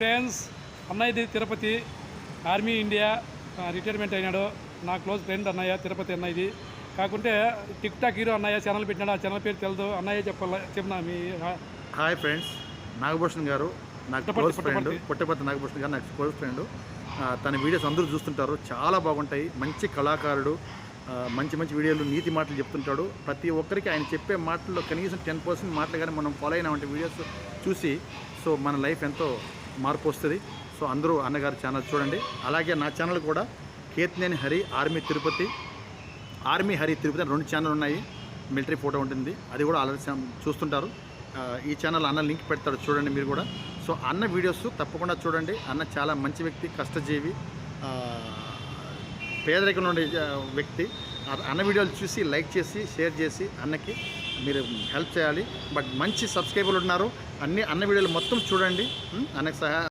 Friends, అన్నయ్యది Tirupati army India retirement అయినాడు. నా క్లోజ్ ఫ్రెండ్ అన్నయ్య తిరుపతి అన్నయ్యది. కాకుంటే టిక్ టాక్ హీరో అన్నయ్య ఛానల్ పెట్టినాడు. ఆ ఛానల్ పేరు తెలియదు. అన్నయ్య చెప్పిన మీ హాయ్ ఫ్రెండ్స్, నాగభూషణ్ గారు నాకు క్లోజ్ ఫ్రెండ్. పుట్టపర్తి నాగభూషణ్ గారు నాకు క్లోజ్ ఫ్రెండ్. తన వీడియోస్ అందరూ చూస్తుంటారు, చాలా బాగుంటాయి. మంచి కళాకారుడు, మంచి మంచి వీడియోలు, నీతి మాటలు చెప్తుంటాడు. ప్రతి ఒక్కరికి ఆయన చెప్పే మాటల్లో కనీసం 10% మాటలు కానీ మనం ఫాలో అయినామంటే వీడియోస్ చూసి సో మన లైఫ్ ఎంతో మార్పు వస్తుంది. సో అందరూ అన్నగారి ఛానల్ చూడండి. అలాగే నా ఛానల్ కూడా కేత్నేని హరి ఆర్మీ తిరుపతి, ఆర్మీ హరి తిరుపతి అని 2 ఛానల్ ఉన్నాయి. మిలిటరీ ఫోటో ఉంటుంది, అది కూడా ఆల్రెడీ చూస్తుంటారు. ఈ ఛానల్ అన్న లింక్ పెడతాడు, చూడండి మీరు కూడా. సో అన్న వీడియోస్ తప్పకుండా చూడండి. అన్న చాలా మంచి వ్యక్తి, కష్టజీవి, పేదరికంలో ఉండే వ్యక్తి. అన్న వీడియోలు చూసి లైక్ చేసి షేర్ చేసి అన్నకి మీరు హెల్ప్ చేయాలి. బట్ మంచి సబ్స్క్రైబర్లు ఉన్నారు. అన్ని అన్న వీడియోలు మొత్తం చూడండి, అన్నకి సహాయం